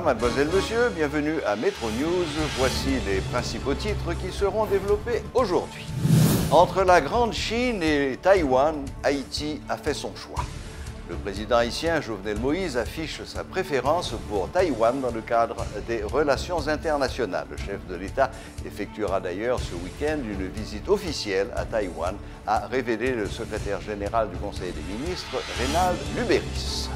mademoiselle, monsieur, bienvenue à Metro News. Voici les principaux titres qui seront développés aujourd'hui. Entre la Grande Chine et Taïwan, Haïti a fait son choix. Le président haïtien Jovenel Moïse affiche sa préférence pour Taïwan dans le cadre des relations internationales. Le chef de l'État effectuera d'ailleurs ce week-end une visite officielle à Taïwan, a révélé le secrétaire général du Conseil des ministres, Reynald Lubéris.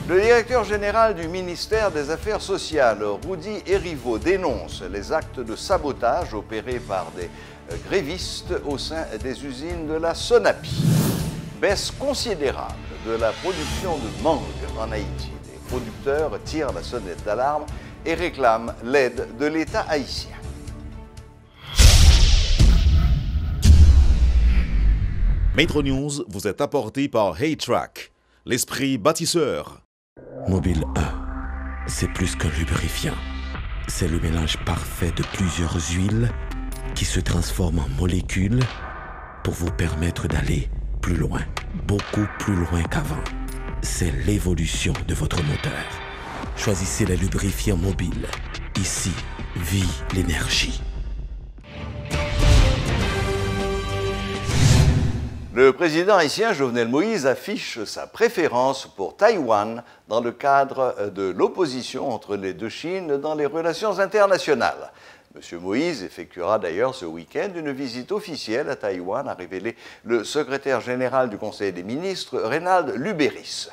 Le directeur général du ministère des Affaires sociales, Rudy Erivo, dénonce les actes de sabotage opérés par des grévistes au sein des usines de la Sonapi. Baisse considérable de la production de mangue en Haïti. Les producteurs tirent la sonnette d'alarme et réclament l'aide de l'État haïtien. Metro News vous est apporté par Haytrack, l'esprit bâtisseur. Mobile 1, c'est plus qu'un lubrifiant. C'est le mélange parfait de plusieurs huiles qui se transforment en molécules pour vous permettre d'aller plus loin, beaucoup plus loin qu'avant. C'est l'évolution de votre moteur. Choisissez les lubrifiants mobiles. Ici vit l'énergie. Le président haïtien Jovenel Moïse affiche sa préférence pour Taïwan dans le cadre de l'opposition entre les deux Chines dans les relations internationales. M. Moïse effectuera d'ailleurs ce week-end une visite officielle à Taïwan, a révélé le secrétaire général du Conseil des ministres, Reynald Lubéris.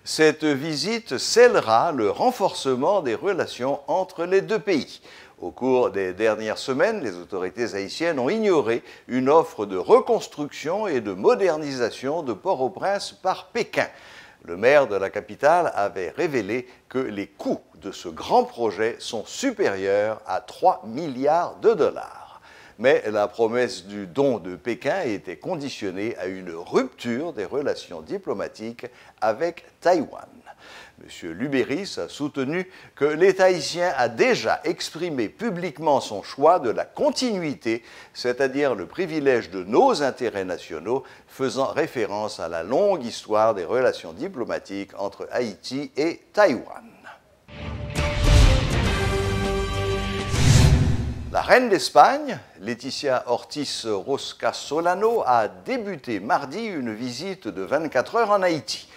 Cette visite scellera le renforcement des relations entre les deux pays. Au cours des dernières semaines, les autorités haïtiennes ont ignoré une offre de reconstruction et de modernisation de Port-au-Prince par Pékin. Le maire de la capitale avait révélé que les coûts de ce grand projet sont supérieurs à 3 milliards de dollars. Mais la promesse du don de Pékin était conditionnée à une rupture des relations diplomatiques avec Taïwan. M. Lubéris a soutenu que l'État haïtien a déjà exprimé publiquement son choix de la continuité, c'est-à-dire le privilège de nos intérêts nationaux, faisant référence à la longue histoire des relations diplomatiques entre Haïti et Taïwan. La reine d'Espagne, Leticia Ortiz Rosca Solano, a débuté mardi une visite de 24 heures en Haïti.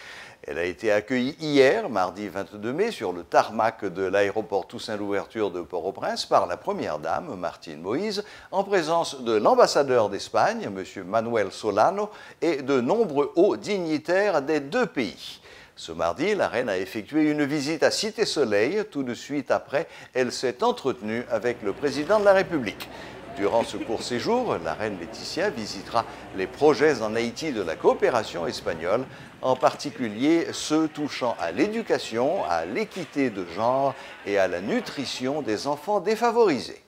Elle a été accueillie hier, mardi 22 mai, sur le tarmac de l'aéroport Toussaint-Louverture de Port-au-Prince par la première dame, Martine Moïse, en présence de l'ambassadeur d'Espagne, M. Manuel Solano, et de nombreux hauts dignitaires des deux pays. Ce mardi, la reine a effectué une visite à Cité Soleil. Tout de suite après, elle s'est entretenue avec le président de la République. Durant ce court séjour, la reine Laetitia visitera les projets en Haïti de la coopération espagnole, en particulier ceux touchant à l'éducation, à l'équité de genre et à la nutrition des enfants défavorisés.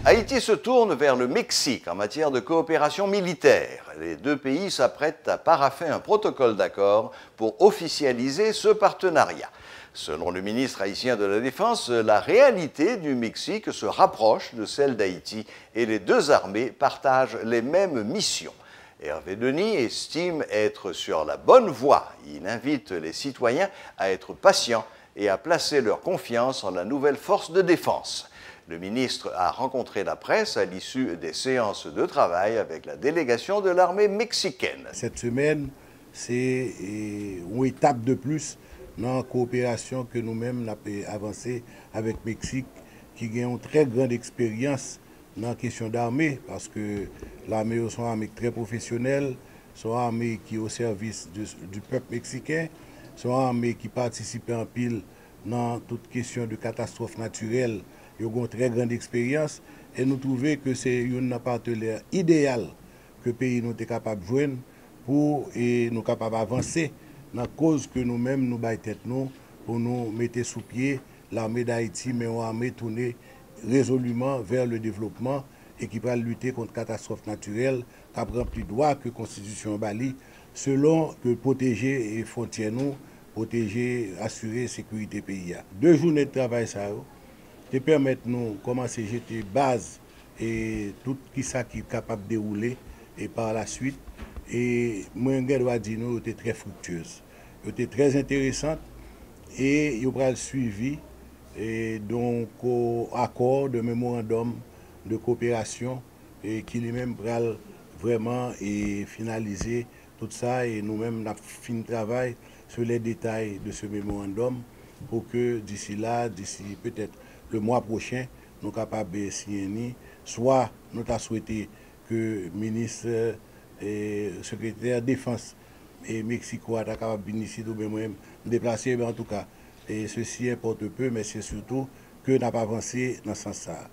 Haïti se tourne vers le Mexique en matière de coopération militaire. Les deux pays s'apprêtent à paraffer un protocole d'accord pour officialiser ce partenariat. Selon le ministre haïtien de la Défense, la réalité du Mexique se rapproche de celle d'Haïti et les deux armées partagent les mêmes missions. Hervé Denis estime être sur la bonne voie. Il invite les citoyens à être patients et à placer leur confiance en la nouvelle force de défense. Le ministre a rencontré la presse à l'issue des séances de travail avec la délégation de l'armée mexicaine. Cette semaine, c'est une étape de plus dans la coopération que nous-mêmes avons avancé avec le Mexique, qui a une très grande expérience dans la question d'armée, parce que l'armée est une armée très professionnelle, c'est une armée qui est au service du peuple mexicain, c'est une armée qui participe en pile dans toute question de catastrophe naturelle. Ils ont une très grande expérience et nous trouvons que c'est un partenaire idéal que le pays nous est capable de joindre pour nous capable d'avancer dans la cause que nous-mêmes nous baillons tête nous pour nous mettre sous pied l'armée d'Haïti, mais une armée tournée résolument vers le développement et qui va lutter contre catastrophes naturelles, qui prend plus droit que la Constitution Bali, selon que protéger les frontières nous, protéger, assurer la sécurité pays. 2 journées de travail, ça te permettre nous de commencer à jeter base et tout ça qui est capable de dérouler et par la suite. Et moi, je dois dire nous, était très fructueuse. Était très intéressante et il y a le suivi et donc accord de mémorandum de coopération et qui lui-même vraiment et finaliser tout ça et nous-mêmes nous avons fini le travail sur les détails de ce mémorandum pour que d'ici là, d'ici peut-être le mois prochain, nous sommes capables de signer, soit nous avons souhaité que le ministre et le secrétaire de défense et Mexico soit capable d'initier ou bien moi-même me déplacer, mais en tout cas, et ceci importe peu, mais c'est surtout que nous n'avons pas avancé dans ce sens-là.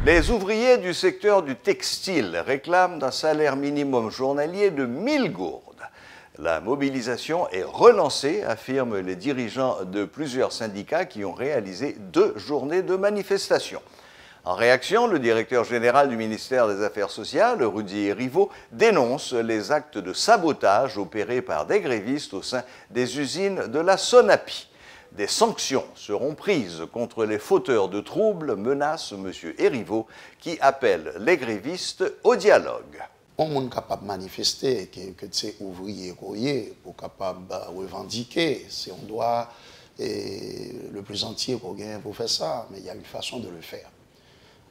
Les ouvriers du secteur du textile réclament un salaire minimum journalier de 1000 gourdes. La mobilisation est relancée, affirment les dirigeants de plusieurs syndicats qui ont réalisé 2 journées de manifestation. En réaction, le directeur général du ministère des Affaires sociales, Rudy Erivo, dénonce les actes de sabotage opérés par des grévistes au sein des usines de la Sonapi. Des sanctions seront prises contre les fauteurs de troubles, menace M. Erivo, qui appelle les grévistes au dialogue. On est capable de manifester, que c'est ouvrier pour capable revendiquer, si on doit, le plus entier pour faire ça, mais il y a une façon de le faire.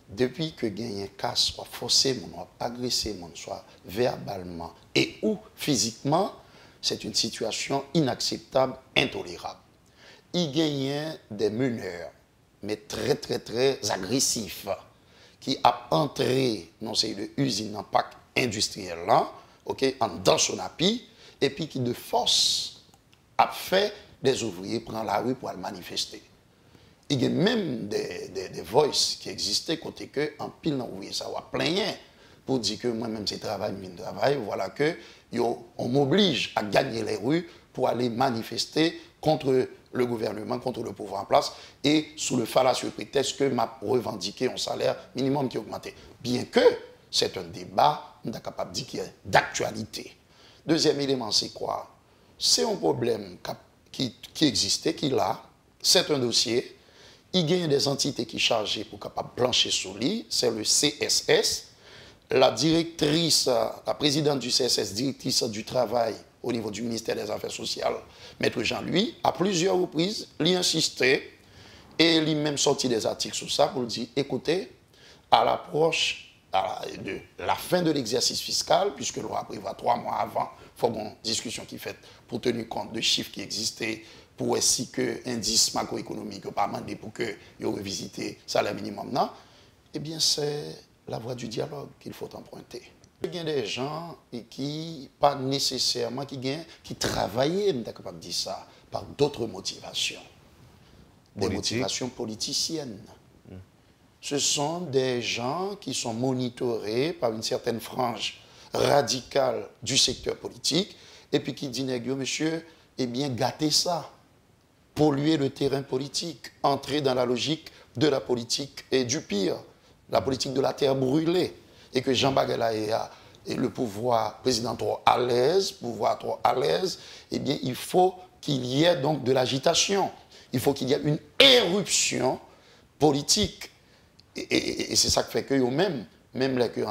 Depuis que un cas soit forcé, soit agressé, soit verbalement et ou physiquement, c'est une situation inacceptable, intolérable. Il gagne des meneurs, mais très agressifs, qui a entré dans ces usines d'impact industriel là, dans son appui, et puis qui de force a fait des ouvriers prendre la rue pour aller manifester. Il y a même des voices qui existaient côté que en pile d'ouvriers ça va plaigner pour dire que moi-même c'est travail, voilà que on m'oblige à gagner les rues pour aller manifester contre le gouvernement, contre le pouvoir en place et sous le fallacieux prétexte que m'a revendiqué un salaire minimum qui a augmenté. Bien que c'est un débat, on est capable de dire qu'il est d'actualité. Deuxième élément, c'est quoi? C'est un problème qui existait, qui est là, c'est un dossier. Il y a des entités qui sont chargées pour capable plancher sur lui, c'est le CSS. La directrice, la présidente du CSS, directrice du travail au niveau du ministère des Affaires sociales, Maître Jean-Louis, à plusieurs reprises, il a insisté et il a même sorti des articles sur ça pour dire, écoutez, à l'approche de la fin de l'exercice fiscal, puisque l'on prévoit 3 mois avant, il faut une discussion qui est faite pour tenir compte de chiffres qui existaient, pour ainsi que l'indice macroéconomique n'a pas demandé pour que vous revisitez le salaire minimum, non, eh bien c'est la voie du dialogue qu'il faut emprunter. Il y a des gens qui, pas nécessairement, qui travaillent, on est capable de dire ça, par d'autres motivations. Des motivations politiciennes. Ce sont des gens qui sont monitorés par une certaine frange radicale du secteur politique et puis qui disent, monsieur, eh bien, gâtez ça. Polluer le terrain politique, entrer dans la logique de la politique et du pire, la politique de la terre brûlée. Et que Jean Bagala et le pouvoir président trop à l'aise, eh bien, il faut qu'il y ait donc de l'agitation. Il faut qu'il y ait une éruption politique. Et c'est ça qui fait que même les qui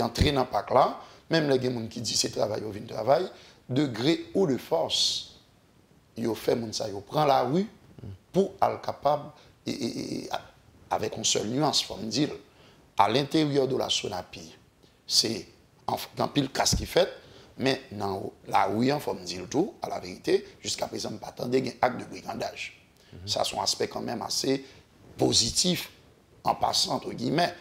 entrent dans le pack là, même les gens qui disent c'est travail ou vin travail, de gré ou de force, ils fait ça, ils prennent la rue pour être capable, avec une seule nuance, faut me dire, à l'intérieur de la Sonapi, c'est dans pile casse qui fait, mais dans la rue, il faut me dire tout, à la vérité, jusqu'à présent, pas tant des actes de brigandage. Ça, c'est un aspect quand même assez positif, en passant, entre guillemets,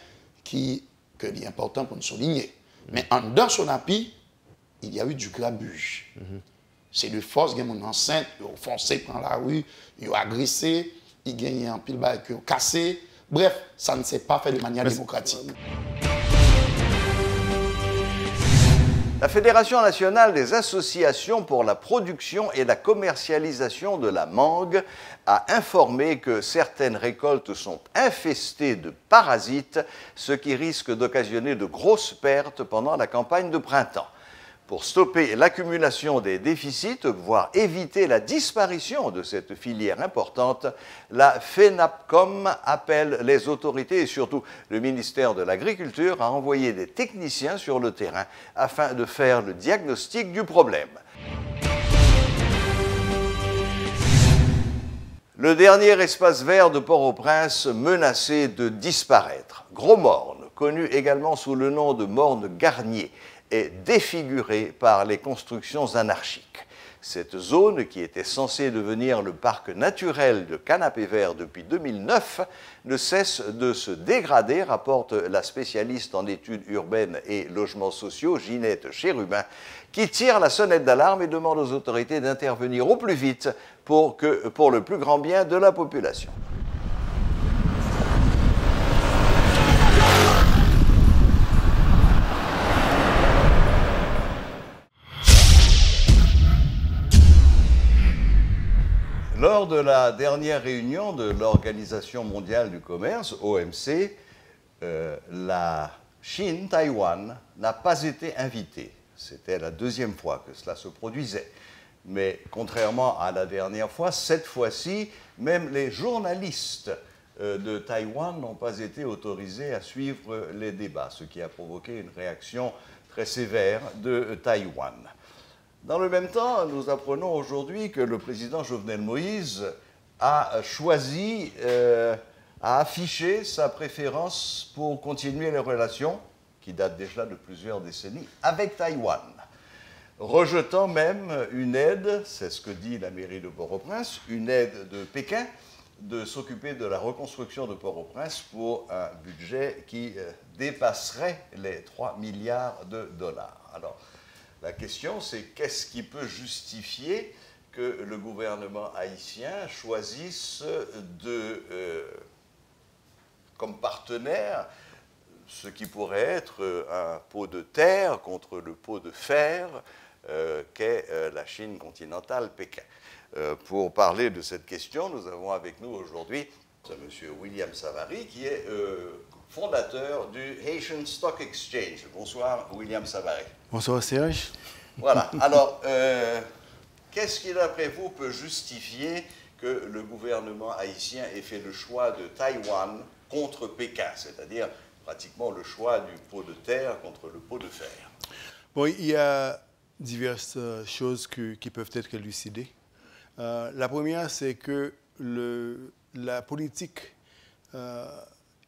que est important pour nous souligner. Mais en dedans Sonapi, il y a eu du grabuge. C'est de force, il y a des enceintes, ils ont foncé dans la rue, ils ont agressé, ils gagnent un pile bail, ils ont cassé. Bref, ça ne s'est pas fait de manière démocratique. La Fédération nationale des associations pour la production et la commercialisation de la mangue a informé que certaines récoltes sont infestées de parasites, ce qui risque d'occasionner de grosses pertes pendant la campagne de printemps. Pour stopper l'accumulation des déficits, voire éviter la disparition de cette filière importante, la FENAPCOM appelle les autorités et surtout le ministère de l'Agriculture à envoyer des techniciens sur le terrain afin de faire le diagnostic du problème. Le dernier espace vert de Port-au-Prince menacé de disparaître. Gros-Morne, connu également sous le nom de Morne-Garnier, est défigurée par les constructions anarchiques. Cette zone, qui était censée devenir le parc naturel de Canapé Vert depuis 2009, ne cesse de se dégrader, rapporte la spécialiste en études urbaines et logements sociaux, Ginette Chérubin, qui tire la sonnette d'alarme et demande aux autorités d'intervenir au plus vite pour le plus grand bien de la population. Lors de la dernière réunion de l'Organisation mondiale du commerce, OMC, la Chine, Taïwan, n'a pas été invitée. C'était la deuxième fois que cela se produisait. Mais contrairement à la dernière fois, cette fois-ci, même les journalistes de Taïwan n'ont pas été autorisés à suivre les débats, ce qui a provoqué une réaction très sévère de Taïwan. Dans le même temps, nous apprenons aujourd'hui que le président Jovenel Moïse a choisi, a affiché sa préférence pour continuer les relations, qui datent déjà de plusieurs décennies, avec Taïwan, rejetant même une aide, c'est ce que dit la mairie de Port-au-Prince, une aide de Pékin de s'occuper de la reconstruction de Port-au-Prince pour un budget qui dépasserait les 3 milliards de dollars. Alors, la question, c'est qu'est-ce qui peut justifier que le gouvernement haïtien choisisse comme partenaire ce qui pourrait être un pot de terre contre le pot de fer qu'est la Chine continentale, Pékin. Pour parler de cette question, nous avons avec nous aujourd'hui M. William Savary, qui est fondateur du Haitian Stock Exchange. Bonsoir, William Savary. Bonsoir, Serge. Voilà. Alors, qu'est-ce qui, d'après vous, peut justifier que le gouvernement haïtien ait fait le choix de Taïwan contre Pékin, c'est-à-dire pratiquement le choix du pot de terre contre le pot de fer? Bon, il y a diverses choses qui peuvent être élucidées. La première, c'est que la politique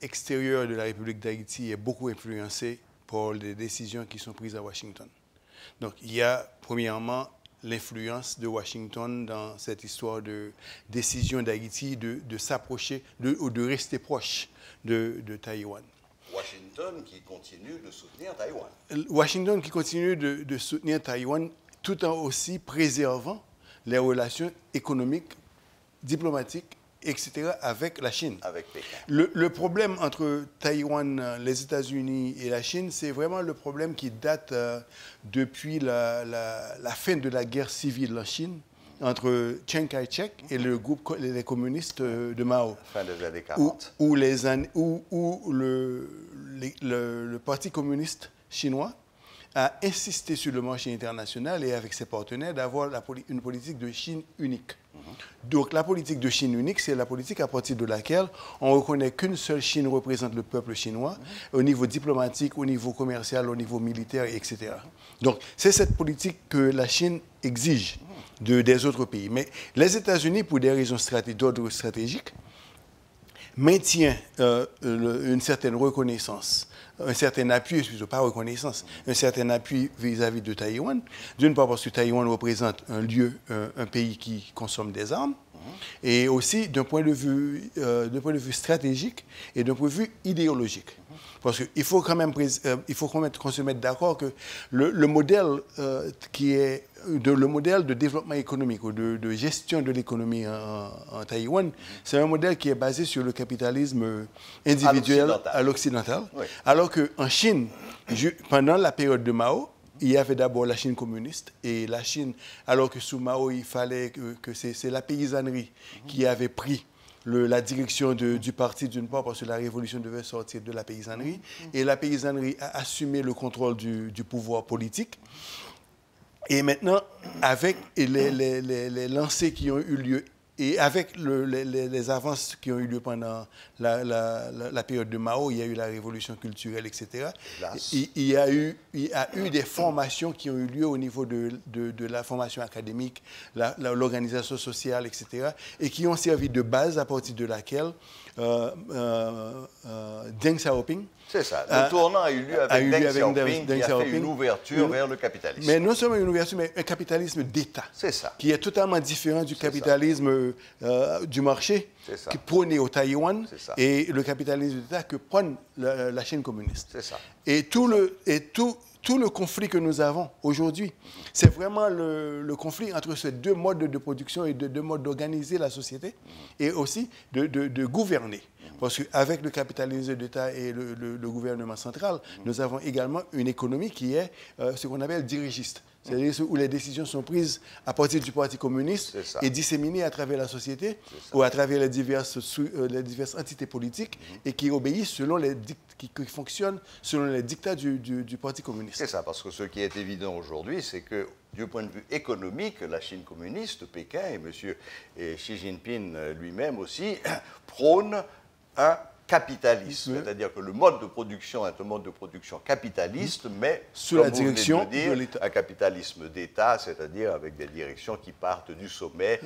extérieure de la République d'Haïti est beaucoup influencée par les décisions qui sont prises à Washington. Donc, il y a, premièrement, l'influence de Washington dans cette histoire de décision d'Haïti de s'approcher ou de rester proche de Taïwan. Washington qui continue de soutenir Taïwan. Washington qui continue de soutenir Taïwan tout en aussi préservant les relations économiques, diplomatiques, etc. avec la Chine. Avec Pékin. Le problème entre Taïwan, les États-Unis et la Chine, c'est vraiment le problème qui date depuis la fin de la guerre civile en Chine entre Chiang Kai-shek et le groupe les communistes de Mao. Fin des années 40. Où le Parti communiste chinois a insisté sur le marché international et avec ses partenaires d'avoir une politique de Chine unique. Donc la politique de Chine unique, c'est la politique à partir de laquelle on reconnaît qu'une seule Chine représente le peuple chinois au niveau diplomatique, au niveau commercial, au niveau militaire, etc. Donc c'est cette politique que la Chine exige des autres pays. Mais les États-Unis, pour des raisons d'ordre stratégique, maintiennent une certaine reconnaissance, un certain appui, plutôt pas reconnaissance, un certain appui vis-à-vis de Taïwan. D'une part parce que Taïwan représente un pays qui consomme des armes, et aussi d'un point de vue stratégique et d'un point de vue idéologique. Parce qu'il faut quand même qu'on se mette d'accord que le modèle le modèle de développement économique ou de gestion de l'économie en Taïwan, c'est un modèle qui est basé sur le capitalisme individuel à l'occidental. Oui. Alors qu'en Chine, pendant la période de Mao, il y avait d'abord la Chine communiste, et la Chine, alors que sous Mao, il fallait que c'est la paysannerie qui avait pris la direction du parti, d'une part, parce que la révolution devait sortir de la paysannerie, et la paysannerie a assumé le contrôle du pouvoir politique. Et maintenant, avec les lancers qui ont eu lieu, et avec les avances qui ont eu lieu pendant la période de Mao, il y a eu la révolution culturelle, etc. Il y a eu des formations qui ont eu lieu au niveau de la formation académique, l'organisation sociale, etc. Et qui ont servi de base à partir de laquelle Deng Xiaoping. C'est ça. Le tournant a eu lieu avec Deng Xiaoping, qui a fait une ouverture vers le capitalisme. Mais non seulement une ouverture, mais un capitalisme d'État. C'est ça. Qui est totalement différent du capitalisme du marché qui prônait au Taïwan et le capitalisme d'État que prône la Chine communiste. C'est ça. Et tout le conflit que nous avons aujourd'hui, c'est vraiment le conflit entre ces deux modes de production et deux modes d'organiser la société et aussi de gouverner. Parce qu'avec le capitalisme d'État et le gouvernement central, nous avons également une économie qui est ce qu'on appelle dirigiste. C'est-à-dire où les décisions sont prises à partir du Parti communiste et disséminées à travers la société ou à travers les diverses entités politiques et qui obéissent qui fonctionnent selon les dictats du Parti communiste. C'est ça, parce que ce qui est évident aujourd'hui, c'est que du point de vue économique, la Chine communiste, Pékin et M. Xi Jinping lui-même aussi prônent un capitalisme, c'est-à-dire que le mode de production est un mode de production capitaliste, mais sous la direction de l'État. Un capitalisme d'État, c'est-à-dire avec des directions qui partent du sommet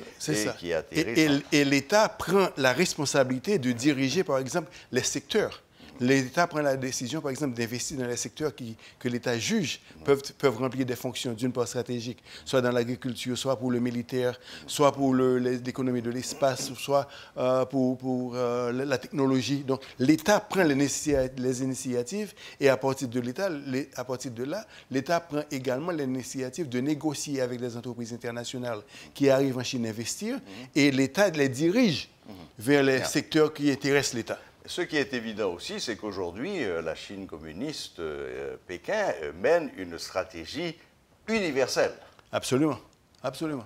qui atterrissent. Et l'État prend la responsabilité de diriger, par exemple, les secteurs. L'État prend la décision, par exemple, d'investir dans les secteurs que l'État juge peuvent remplir des fonctions, d'une part stratégiques, soit dans l'agriculture, soit pour le militaire, soit pour l'économie de l'espace, soit pour la technologie. Donc, l'État prend les initiatives et à partir de là, l'État prend également l'initiative de négocier avec les entreprises internationales qui arrivent en Chine investir et l'État les dirige vers les secteurs qui intéressent l'État. Ce qui est évident aussi, c'est qu'aujourd'hui, la Chine communiste, Pékin, mène une stratégie universelle. Absolument, absolument.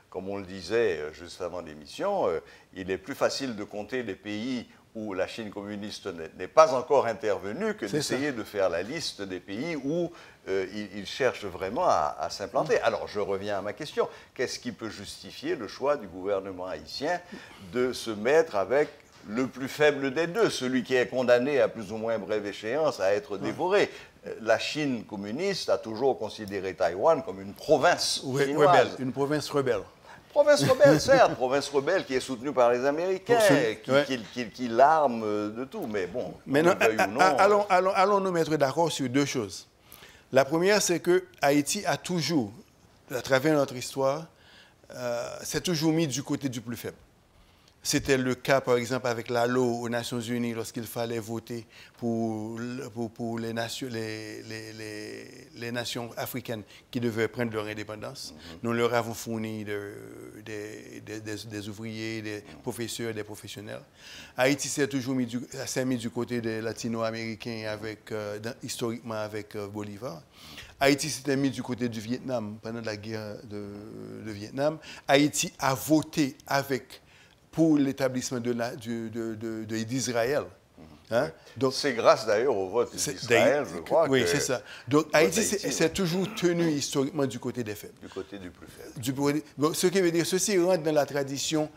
Comme on le disait juste avant l'émission, il est plus facile de compter les pays où la Chine communiste n'est pas encore intervenue que d'essayer de faire la liste des pays où il cherche vraiment à s'implanter. Alors, je reviens à ma question. Qu'est-ce qui peut justifier le choix du gouvernement haïtien de se mettre avec le plus faible des deux, celui qui est condamné à plus ou moins brève échéance à être dévoré? La Chine communiste a toujours considéré Taïwan comme une province chinoise. Rebelle, une province rebelle. Province rebelle, certes, province rebelle qui est soutenue par les Américains, qui l'arme de tout, mais bon, maintenant, allons nous mettre d'accord sur deux choses. La première, c'est que Haïti a toujours, à travers notre histoire, s'est toujours mis du côté du plus faible. C'était le cas, par exemple, avec l'ALO aux Nations Unies lorsqu'il fallait voter pour les nations africaines qui devaient prendre leur indépendance. Nous leur avons fourni des ouvriers, des professeurs, des professionnels. Haïti s'est toujours mis du côté des latino-américains, historiquement avec Bolivar. Haïti s'était mis du côté du Vietnam pendant la guerre de Vietnam. Haïti a voté pour l'établissement d'Israël. Hein? Donc, c'est grâce d'ailleurs au vote d'Israël, je crois. Oui, c'est ça. Donc Haïti s'est toujours tenu historiquement du côté des faibles. Du côté du plus faible. Donc, ce qui veut dire, ceci rentre dans la tradition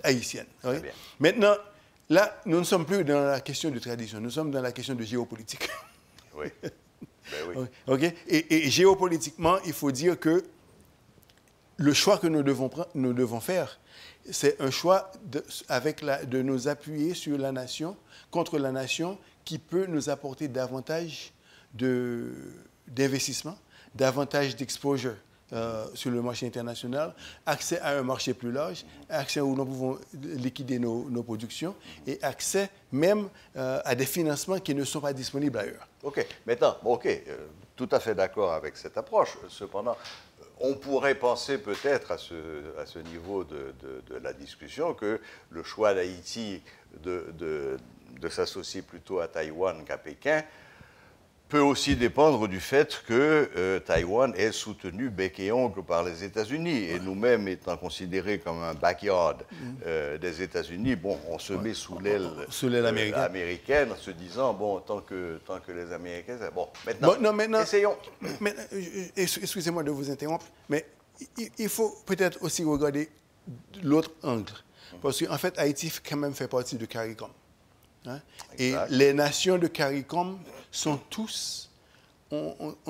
haïtienne. Oui? Maintenant, là, nous ne sommes plus dans la question de tradition, nous sommes dans la question de géopolitique. Oui. Ben oui. Okay? Et géopolitiquement, il faut dire que le choix que nous devons faire, c'est un choix de nous appuyer sur la nation, contre la nation, qui peut nous apporter davantage d'investissement, davantage d'exposure sur le marché international, accès à un marché plus large, accès où nous pouvons liquider nos productions et accès même à des financements qui ne sont pas disponibles ailleurs. OK. Maintenant, tout à fait d'accord avec cette approche. Cependant, on pourrait penser peut-être à ce niveau de la discussion que le choix d'Haïti de s'associer plutôt à Taïwan qu'à Pékin peut aussi dépendre du fait que Taïwan est soutenu bec et ongle par les États-Unis. Et nous-mêmes, étant considérés comme un backyard des États-Unis, bon, on se met sous l'aile américaine en se disant, bon, tant que les Américains... Bon, maintenant, essayons. Excusez-moi de vous interrompre, mais il faut peut-être aussi regarder l'autre angle. Parce qu'en fait, Haïti quand même fait partie de CARICOM. Hein? Et les nations de CARICOM ont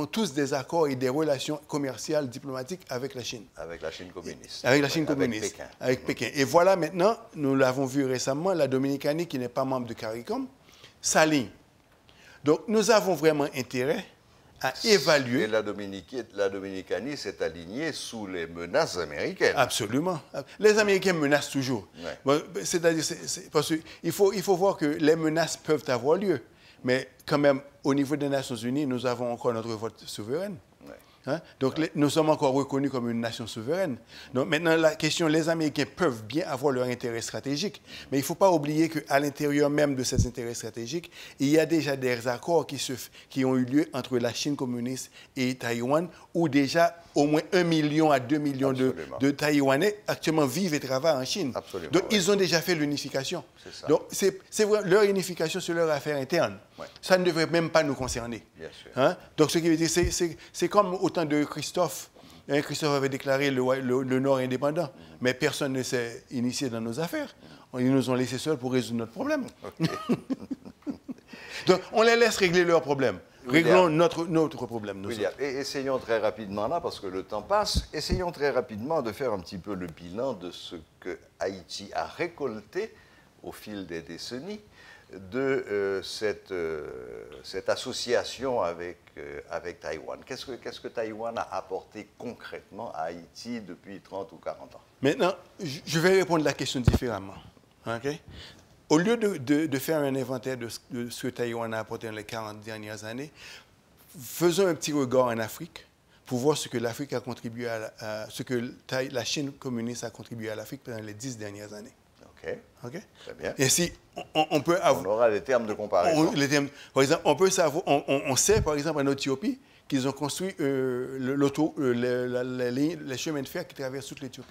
tous des accords et des relations commerciales, diplomatiques avec la Chine. Avec la Chine communiste. Avec la Chine communiste. Avec Pékin. Et voilà maintenant, nous l'avons vu récemment, la Dominicanie, qui n'est pas membre de CARICOM, s'aligne. Donc nous avons vraiment intérêt à évaluer... Et la Dominicanie s'est alignée sous les menaces américaines. Absolument. Les Américains menacent toujours. Ouais. Bon, c'est-à-dire, parce qu'il faut voir que les menaces peuvent avoir lieu. Mais quand même, au niveau des Nations Unies, nous avons encore notre vote souveraine. Ouais. Hein? Donc, nous sommes encore reconnus comme une nation souveraine. Donc, maintenant, la question, les Américains peuvent bien avoir leur intérêt stratégique, mais il ne faut pas oublier qu'à l'intérieur même de ces intérêts stratégiques, il y a déjà des accords qui ont eu lieu entre la Chine communiste et Taïwan, où déjà au moins 1 million à 2 millions de Taïwanais actuellement vivent et travaillent en Chine. Absolument, donc, ils ont déjà fait l'unification. Donc, c'est vrai, leur unification, c'est leur affaire interne. Ouais. Ça ne devrait même pas nous concerner. Bien sûr. Hein? Donc, ce qui veut dire, c'est comme au temps de Christophe. Hein, Christophe avait déclaré le Nord indépendant, mais personne ne s'est initié dans nos affaires. Ils nous ont laissés seuls pour résoudre notre problème. Okay. Donc, on les laisse régler leurs problèmes. Réglons notre problème. Essayons très rapidement, là, parce que le temps passe, essayons très rapidement de faire un petit peu le bilan de ce que Haïti a récolté au fil des décennies de cette association avec Taïwan. Qu'est-ce que Taïwan a apporté concrètement à Haïti depuis 30 ou 40 ans? Maintenant, je vais répondre à la question différemment. Okay? Au lieu de faire un inventaire de ce que Taïwan a apporté dans les 40 dernières années, faisons un petit regard en Afrique pour voir ce que l'Afrique a contribué ce que la Chine communiste a contribué à l'Afrique pendant les 10 dernières années. OK. Très bien. Et si on peut avoir... On aura des termes de comparaison. Par exemple, on peut savoir... On sait, par exemple, en Éthiopie, qu'ils ont construit les chemins de fer qui traversent toute l'Éthiopie.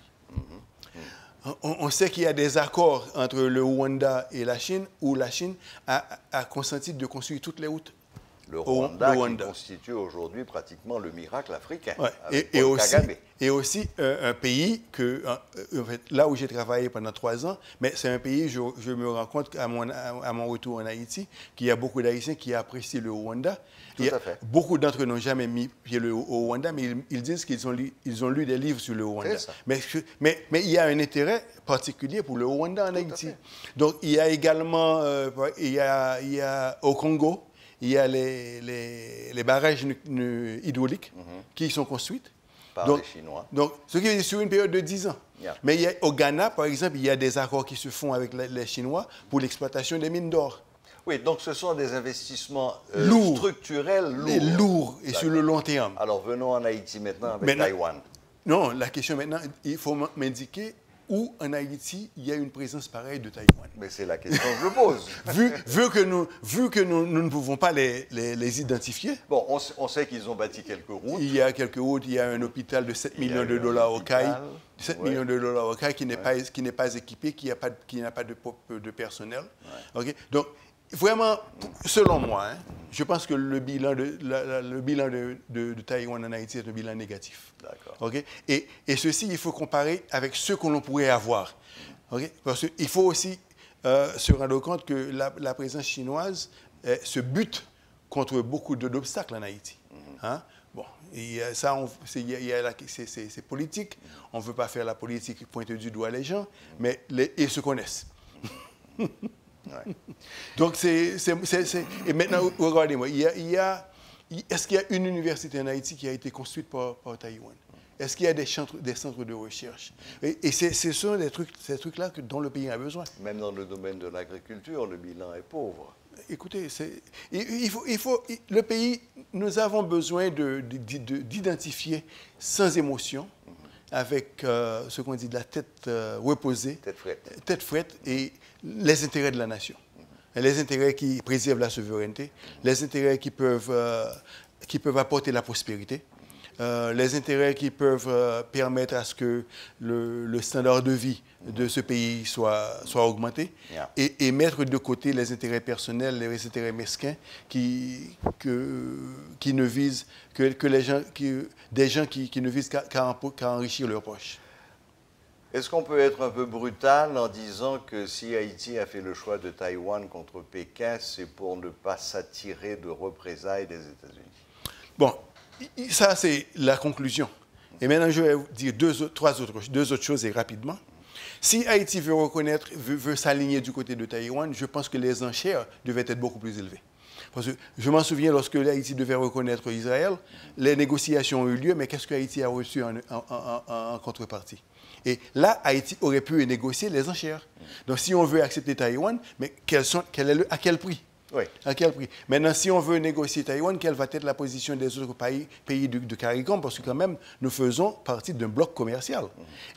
On sait qu'il y a des accords entre le Rwanda et la Chine, où la Chine a consenti de construire toutes les routes. Le Rwanda qui constitue aujourd'hui pratiquement le miracle africain. Ouais. Et aussi un pays que, là où j'ai travaillé pendant 3 ans, mais c'est un pays, je me rends compte à mon retour en Haïti, qu'il y a beaucoup d'Haïtiens qui apprécient le Rwanda. Beaucoup d'entre eux n'ont jamais mis pied au Rwanda, mais ils disent qu'ils ont lu des livres sur le Rwanda. Mais il y a un intérêt particulier pour le Rwanda en Haïti. Donc il y a également, il y a au Congo, il y a les barrages hydrauliques qui sont construits. Par les Chinois. Donc, ce qui veut dire sur une période de 10 ans. Yeah. Mais au Ghana, par exemple, il y a des accords qui se font avec les Chinois pour l'exploitation des mines d'or. Oui, donc ce sont des investissements structurels lourds et sur le long terme. Alors, venons en Haïti maintenant avec Taïwan. Non, la question maintenant, il faut m'indiquer où en Haïti il y a une présence pareille de Taïwan. Mais c'est la question que je pose. vu que nous ne pouvons pas les identifier. Bon, on sait qu'ils ont bâti quelques routes. Il y a quelques routes, il y a un hôpital de 7 millions de dollars au CAI. 7 millions de dollars au CAI qui n'est pas équipé, qui n'a pas de personnel. Ouais. Okay? Donc, vraiment, selon moi, je pense que le bilan de Taïwan en Haïti est un bilan négatif. D'accord. Okay? Et ceci, il faut comparer avec ce que l'on pourrait avoir. Okay? Parce qu'il faut aussi se rendre compte que la présence chinoise se bute contre beaucoup d'obstacles en Haïti. Hein? Bon, c'est politique. On ne veut pas faire la politique qui pointe du doigt les gens, mais ils se connaissent. Ouais. Donc, et maintenant, regardez-moi, est-ce qu'il y a une université en Haïti qui a été construite par Taïwan? Est-ce qu'il y a des centres de recherche? Et ce sont ces trucs-là dont le pays a besoin. Même dans le domaine de l'agriculture, le bilan est pauvre. Écoutez, le pays, nous avons besoin d'identifier sans émotion, avec ce qu'on dit de la tête reposée, tête frette, et les intérêts de la nation. les intérêts qui préservent la souveraineté, les intérêts qui peuvent apporter la prospérité, les intérêts qui peuvent permettre à ce que le standard de vie de ce pays soit augmenté, et mettre de côté les intérêts personnels, les intérêts mesquins qui ne visent des gens qui ne visent qu'à enrichir leurs poches. Est-ce qu'on peut être un peu brutal en disant que si Haïti a fait le choix de Taïwan contre Pékin, c'est pour ne pas s'attirer de représailles des États-Unis? Bon, ça c'est la conclusion. Et maintenant je vais vous dire deux autres choses et rapidement. Si Haïti veut s'aligner du côté de Taïwan, je pense que les enchères devaient être beaucoup plus élevées. Parce que je m'en souviens, lorsque Haïti devait reconnaître Israël, les négociations ont eu lieu, mais qu'est-ce que Haïti a reçu en contrepartie? Et là, Haïti aurait pu négocier les enchères. Donc, si on veut accepter Taïwan, mais à quel prix? Oui. À quel prix? Maintenant, si on veut négocier Taïwan, quelle va être la position des autres pays de CARICOM? Parce que quand même, nous faisons partie d'un bloc commercial.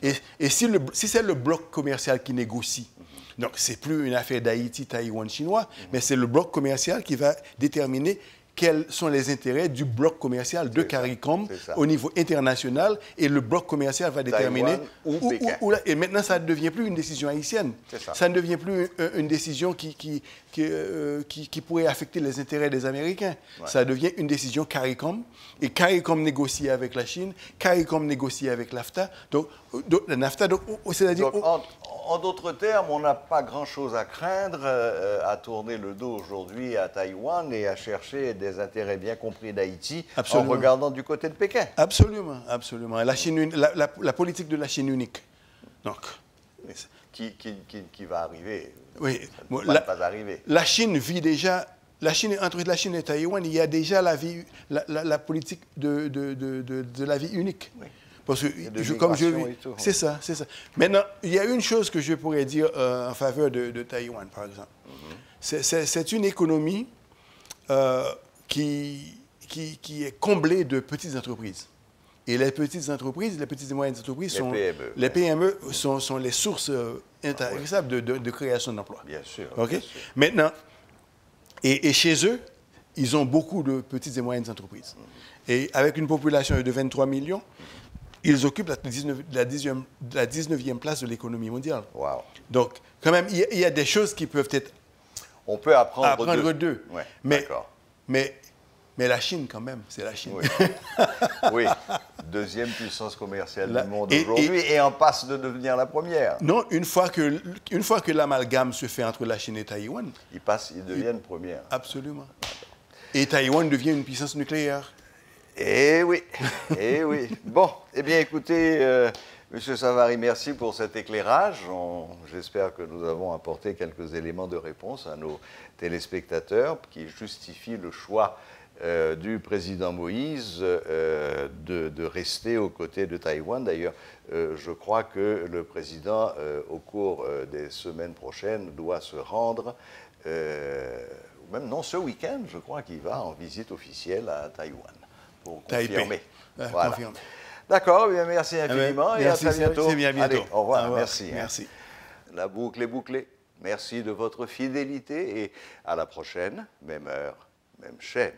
Et si c'est le bloc commercial qui négocie, donc c'est plus une affaire d'Haïti, Taïwan, chinois, mais c'est le bloc commercial qui va déterminer quels sont les intérêts du bloc commercial de CARICOM au niveau international, et le bloc commercial va déterminer et maintenant ça ne devient plus une décision haïtienne, ça ne devient plus une décision qui pourrait affecter les intérêts des Américains, ça devient une décision CARICOM, et CARICOM négocie avec la Chine, CARICOM négocie avec l'AFTA, donc NAFTA, c'est-à-dire... En d'autres termes, on n'a pas grand-chose à craindre à tourner le dos aujourd'hui à Taïwan et à chercher des intérêts bien compris d'Haïti en regardant du côté de Pékin. Absolument, absolument. La politique de la Chine unique. Donc, qui va arriver. Oui, ça ne va pas arriver. La Chine vit déjà... entre la Chine et Taïwan, il y a déjà la politique de la vie unique. Oui. Parce que, comme c'est ça, c'est ça. Maintenant, il y a une chose que je pourrais dire en faveur de Taïwan, par exemple. C'est une économie qui est comblée de petites entreprises. Et les petites entreprises, les petites et moyennes entreprises, les PME sont les sources intarissables de création d'emplois. Bien sûr. Okay? Bien sûr. Maintenant, et chez eux, ils ont beaucoup de petites et moyennes entreprises. Et avec une population de 23 millions, ils occupent la 19e place de l'économie mondiale. Wow. Donc, quand même, il y a des choses qui peuvent être... On peut apprendre d'eux. Ouais, mais la Chine, quand même, c'est la Chine. Oui. Oui, deuxième puissance commerciale du monde aujourd'hui et en passe de devenir la première. Non, une fois que l'amalgame se fait entre la Chine et Taïwan... Ils deviennent première. Absolument. Et Taïwan devient une puissance nucléaire. Eh oui, eh oui. Bon, eh bien écoutez, M. Savary, merci pour cet éclairage. J'espère que nous avons apporté quelques éléments de réponse à nos téléspectateurs qui justifient le choix du président Moïse de rester aux côtés de Taïwan. D'ailleurs, je crois que le président, au cours des semaines prochaines, doit se rendre, même non, ce week-end, je crois qu'il va en visite officielle à Taïwan. Pour confirmer. Voilà. D'accord, bien merci infiniment et à très bientôt. C'est bien bientôt. Allez, au revoir, merci. Merci. La boucle est bouclée. Merci de votre fidélité et à la prochaine, même heure, même chaîne.